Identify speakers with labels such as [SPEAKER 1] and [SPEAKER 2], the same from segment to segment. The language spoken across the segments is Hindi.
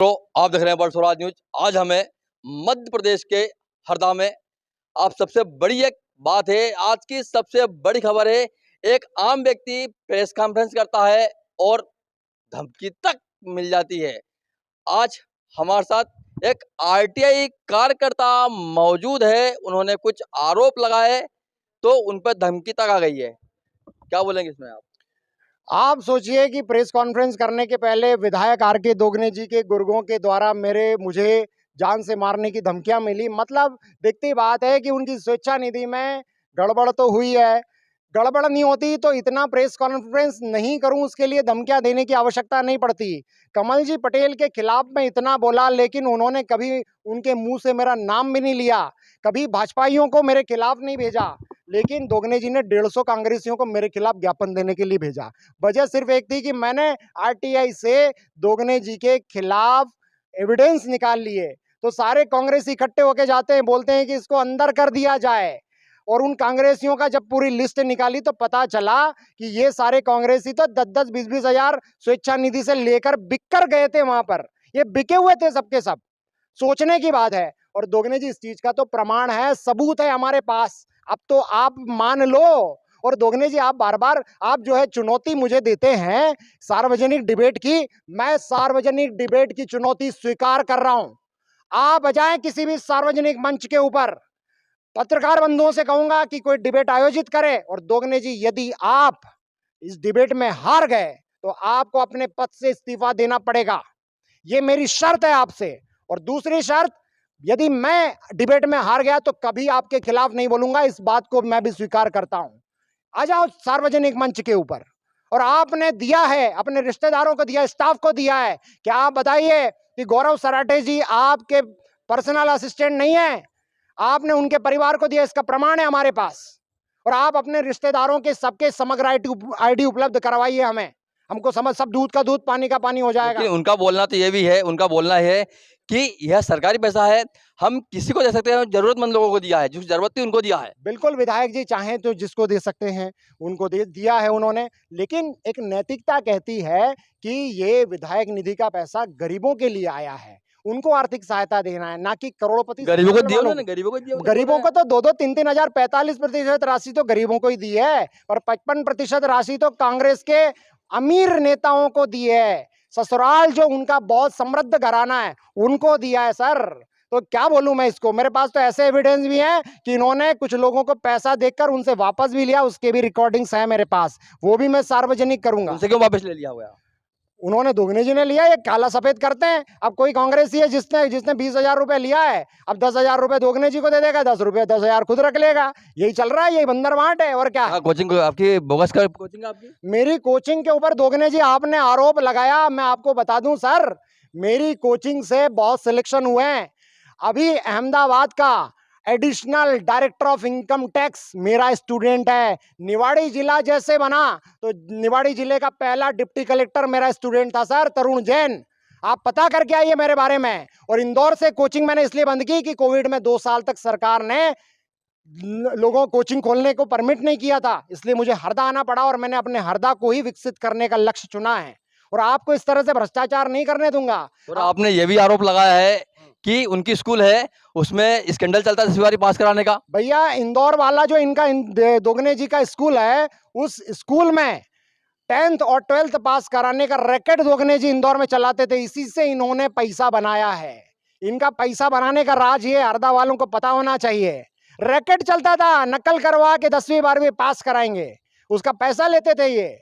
[SPEAKER 1] तो आप देख रहे हैं वर्ल्ड स्वराज न्यूज। आज हमें मध्य प्रदेश के हरदा में आप सबसे बड़ी एक बात है, आज की सबसे बड़ी खबर है। एक आम व्यक्ति प्रेस कॉन्फ्रेंस करता है और धमकी तक मिल जाती है। आज हमारे साथ एक आरटीआई कार्यकर्ता मौजूद है, उन्होंने कुछ आरोप लगाए तो उन पर धमकी तक आ गई है। क्या बोलेंगे इसमें
[SPEAKER 2] आप सोचिए कि प्रेस कॉन्फ्रेंस करने के पहले विधायक आर के दोगने जी के गुर्गों के द्वारा मुझे जान से मारने की धमकियां मिली। मतलब दिखती बात है कि उनकी स्वेच्छा निधि में गड़बड़ तो हुई है। गड़बड़ नहीं होती तो इतना प्रेस कॉन्फ्रेंस नहीं करूं, उसके लिए धमकियां देने की आवश्यकता नहीं पड़ती। कमल जी पटेल के खिलाफ मैं इतना बोला, लेकिन उन्होंने कभी उनके मुंह से मेरा नाम भी नहीं लिया, कभी भाजपाइयों को मेरे खिलाफ नहीं भेजा। लेकिन दोगने जी ने 150 कांग्रेसियों को मेरे खिलाफ ज्ञापन देने के लिए भेजा। वजह सिर्फ एक थी कि मैंने आरटीआई से दोगने जी के खिलाफ एविडेंस निकाल लिए। तो सारे कांग्रेसी इकट्ठे होके जाते हैं, बोलते हैं कि इसको अंदर कर दिया जाए। और उन कांग्रेसियों का जब पूरी लिस्ट निकाली तो पता चला कि ये सारे कांग्रेसी तो 10-10, 20-20 हजार स्वेच्छा निधि से लेकर बिक कर गए थे। वहां पर ये बिके हुए थे सबके सब। सोचने की बात है। और दोगने जी इस चीज का तो प्रमाण है, सबूत है हमारे पास। अब तो आप मान लो। और दोगने जी आप बार बार आप जो है चुनौती मुझे देते हैं सार्वजनिक डिबेट की। मैं सार्वजनिक डिबेट की चुनौती स्वीकार कर रहा हूं। आप बजाएं किसी भी सार्वजनिक मंच के ऊपर, पत्रकार बंधुओं से कहूंगा कि कोई डिबेट आयोजित करे। और दोगने जी यदि आप इस डिबेट में हार गए तो आपको अपने पद से इस्तीफा देना पड़ेगा। ये मेरी शर्त है आपसे। और दूसरी शर्त, यदि मैं डिबेट में हार गया तो कभी आपके खिलाफ नहीं बोलूंगा, इस बात को मैं भी स्वीकार करता हूं। आ जाओ सार्वजनिक मंच के ऊपर। और आपने दिया है, अपने रिश्तेदारों को दिया, स्टाफ को दिया है। क्या आप बताइए कि गौरव सराठे जी आपके पर्सनल असिस्टेंट नहीं है? आपने उनके परिवार को दिया, इसका प्रमाण है हमारे पास। और आप अपने रिश्तेदारों के सबके समग्र आईडी उपलब्ध करवाइए हमें। हमको समझ, सब दूध का दूध पानी का पानी हो जाएगा।
[SPEAKER 1] लेकिन उनका बोलना तो ये भी है, उनका बोलना है कि यह सरकारी पैसा है, हम किसी को दे सकते हैं, जरूरतमंद लोगों को दिया है, जिसको जरूरत थी उनको दिया है।
[SPEAKER 2] बिल्कुल, विधायक जी चाहें तो जिसको दे सकते हैं उनको दे दिया है उन्होंने। लेकिन एक नैतिकता कहती है कि ये विधायक निधि का पैसा गरीबों के लिए आया है, उनको आर्थिक सहायता देना है, ना कि करोड़पति।
[SPEAKER 1] गरीबों को दिया उन्होंने, गरीबों को दिया।
[SPEAKER 2] गरीबों को तो 2-2, 3-3 हजार, 45% राशि तो गरीबों को ही दी है। और 55% राशि तो कांग्रेस के अमीर नेताओं को दी है। ससुराल जो उनका बहुत समृद्ध घराना है उनको दिया है सर। तो क्या बोलूं मैं इसको। मेरे पास तो ऐसे एविडेंस भी हैं कि इन्होंने कुछ लोगों को पैसा देकर उनसे वापस भी लिया, उसके भी रिकॉर्डिंग्स है मेरे पास, वो भी मैं सार्वजनिक करूंगा।
[SPEAKER 1] उनसे क्यों वापस ले लिया हुआ?
[SPEAKER 2] उन्होंने, दोगने जी ने लिया। ये काला सफेद करते हैं। अब कोई कांग्रेसी है जिसने 20,000 रुपए लिया है, अब 10,000 रुपए दोगने जी को दे देगा, 10,000 खुद रख लेगा। यही चल रहा है, यही बंदर बांट है। और क्या
[SPEAKER 1] कोचिंग आपकी बोगस का कोचिंग आपकी? मेरी
[SPEAKER 2] कोचिंग के ऊपर दोगने जी आपने आरोप लगाया। मैं आपको बता दूं सर, मेरी कोचिंग से बहुत सिलेक्शन हुए हैं। अभी अहमदाबाद का additional director of income tax मेरा स्टूडेंट है। निवाड़ी जिला जैसे बना तो निवाड़ी जिले का पहला डिप्टी कलेक्टर मेरा स्टूडेंट था सर, तरुण जैन। आप पता करके आइए मेरे बारे में। और इंदौर से कोचिंग मैंने इसलिए बंद की कि कोविड में 2 साल तक सरकार ने लोगों को कोचिंग खोलने को परमिट नहीं किया था, इसलिए मुझे हरदा आना पड़ा। और मैंने अपने हरदा को ही विकसित करने का लक्ष्य चुना है। और आपको इस तरह से भ्रष्टाचार नहीं करने दूंगा।
[SPEAKER 1] और आपने ये भी आरोप लगाया है कि उनकी स्कूल है, उसमें स्कैंडल चलता है 10वीं बारी पास कराने का।
[SPEAKER 2] भैया इंदौर वाला जो इनका दोगने जी का स्कूल है, उस स्कूल में 10th और 12th पास कराने का रैकेट दोगने जी इंदौर में चलाते थे। इसी से इन्होंने पैसा बनाया है। इनका पैसा बनाने का राज ये हरदा वालों को पता होना चाहिए। रैकेट चलता था, नकल करवा के 10वीं 12वीं पास कराएंगे, उसका पैसा लेते थे ये।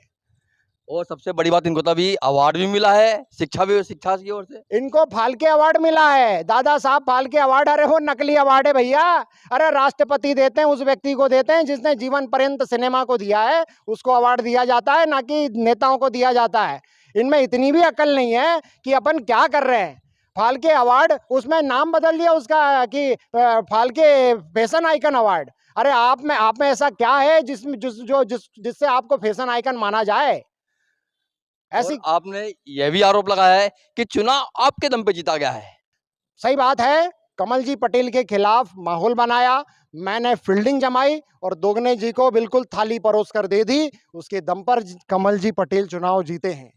[SPEAKER 1] और सबसे बड़ी बात, इनको तो अभी अवार्ड भी मिला है, शिक्षा की ओर से
[SPEAKER 2] इनको फाल्के अवार्ड मिला है, दादा साहब फाल्के अवार्ड। अरे वो नकली अवार्ड है भैया। अरे राष्ट्रपति देते हैं, उस व्यक्ति को देते हैं जिसने जीवन पर्यंत सिनेमा को दिया है, उसको अवार्ड दिया जाता है, ना कि नेताओं को दिया जाता है। इनमें इतनी भी अकल नहीं है कि अपन क्या कर रहे हैं। फाल्के अवार्ड, उसमें नाम बदल दिया उसका कि फाल्के फैशन आइकन अवार्ड। अरे आप में ऐसा क्या है जिससे आपको फैशन आइकन माना जाए?
[SPEAKER 1] ऐसी आपने यह भी आरोप लगाया है कि चुनाव आपके दम पे जीता गया है।
[SPEAKER 2] सही बात है। कमल जी पटेल के खिलाफ माहौल बनाया, मैंने फील्डिंग जमाई और दोगने जी को बिल्कुल थाली परोस कर दे दी। उसके दम पर कमल जी पटेल चुनाव जीते हैं।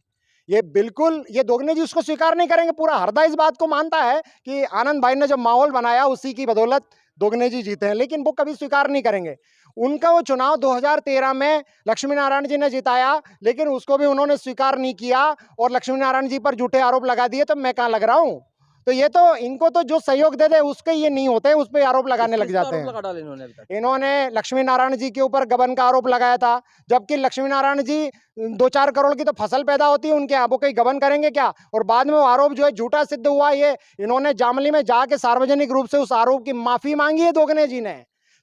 [SPEAKER 2] ये बिल्कुल ये दोगने जी उसको स्वीकार नहीं करेंगे। पूरा हरदा इस बात को मानता है कि आनंद भाई ने जब माहौल बनाया उसी की बदौलत दोगने जी जीते हैं, लेकिन वो कभी स्वीकार नहीं करेंगे। उनका वो चुनाव 2013 में लक्ष्मी नारायण जी ने जिताया, लेकिन उसको भी उन्होंने स्वीकार नहीं किया और लक्ष्मी नारायण जी पर झूठे आरोप लगा दिए। तो मैं कहाँ लग रहा हूँ? तो ये तो इनको तो जो सहयोग दे दे उसके ये नहीं होते, उस पे आरोप लगाने लग जाते हैं।
[SPEAKER 1] लगा डाले इन्होंने अभी तक।
[SPEAKER 2] इन्होंने लक्ष्मी नारायण जी के ऊपर गबन का आरोप लगाया था, जबकि लक्ष्मी नारायण जी 2-4 करोड़ की तो फसल पैदा होती है उनके यहाँ, वो कहीं गबन करेंगे क्या? और बाद में वो आरोप जो है झूठा सिद्ध हुआ। ये इन्होंने जामली में जाके सार्वजनिक रूप से उस आरोप की माफी मांगी है दोगने जी ने।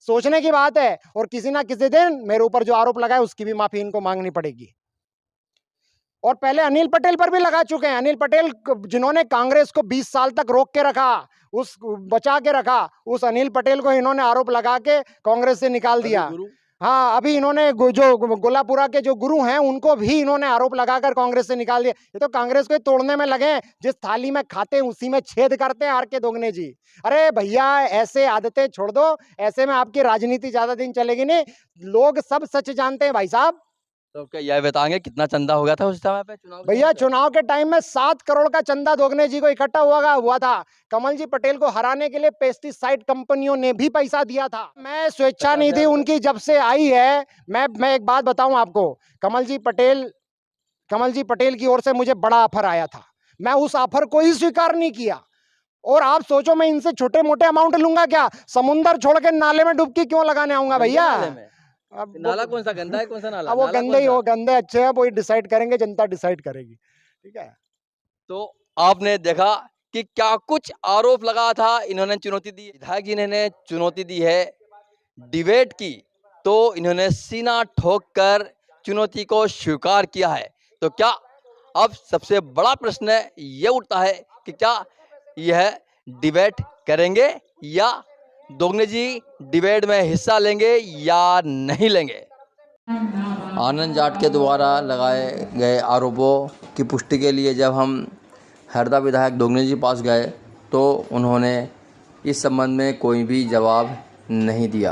[SPEAKER 2] सोचने की बात है। और किसी ना किसी दिन मेरे ऊपर जो आरोप लगाए उसकी भी माफी इनको मांगनी पड़ेगी। और पहले अनिल पटेल पर भी लगा चुके हैं। अनिल पटेल जिन्होंने कांग्रेस को 20 साल तक रोक के रखा, उस बचा के रखा, उस अनिल पटेल को इन्होंने आरोप लगा के कांग्रेस से निकाल दिया। हाँ, अभी इन्होंने जो गोलापुरा के जो गुरु हैं उनको भी इन्होंने आरोप लगाकर कांग्रेस से निकाल दिया। ये तो कांग्रेस को तोड़ने में लगे हैं। जिस थाली में खाते हैं उसी में छेद करते हैं। आर के दोगने जी, अरे भैया ऐसे आदतें छोड़ दो, ऐसे में आपकी राजनीति ज्यादा दिन चलेगी नहीं। लोग सब सच जानते हैं भाई साहब।
[SPEAKER 1] तो क्या यह बताएंगे कितना चंदा हो गया था उस समय पे चुनाव?
[SPEAKER 2] भैया चुनाव के टाइम में 7 करोड़ का चंदा दोगने जी को इकट्ठा हुआ था। कमल जी पटेल को हराने के लिए पेस्टिसाइड कंपनियों ने भी पैसा दिया था। मैं स्वेच्छा निधि उनकी जब से आई है, मैं एक बात बताऊं आपको, कमल जी पटेल की ओर से मुझे बड़ा ऑफर आया था। मैं उस ऑफर को ही स्वीकार नहीं किया। और आप सोचो मैं इनसे छोटे मोटे अमाउंट लूंगा क्या? समुंदर छोड़ के नाले में डुबकी क्यों लगाने आऊंगा भैया?
[SPEAKER 1] अब नाला कौन सा गंदा है, कौन सा नाला?
[SPEAKER 2] अब वो गंदे ही हो, गंदे अच्छे हैं, वो डिसाइड करेंगे, जनता डिसाइड करेगी। ठीक है।
[SPEAKER 1] तो आपने देखा कि क्या कुछ आरोप लगा था, इन्होंने चुनौती दी, विधायक जी ने चुनौती दी है, डिबेट की, तो इन्होंने सीना ठोक कर चुनौती को स्वीकार किया है। तो क्या अब सबसे बड़ा प्रश्न ये उठता है कि क्या यह डिबेट करेंगे या दोगने जी डिबेट में हिस्सा लेंगे या नहीं लेंगे? आनंद जाट के द्वारा लगाए गए आरोपों की पुष्टि के लिए जब हम हरदा विधायक दोगने जी पास गए तो उन्होंने इस संबंध में कोई भी जवाब नहीं दिया।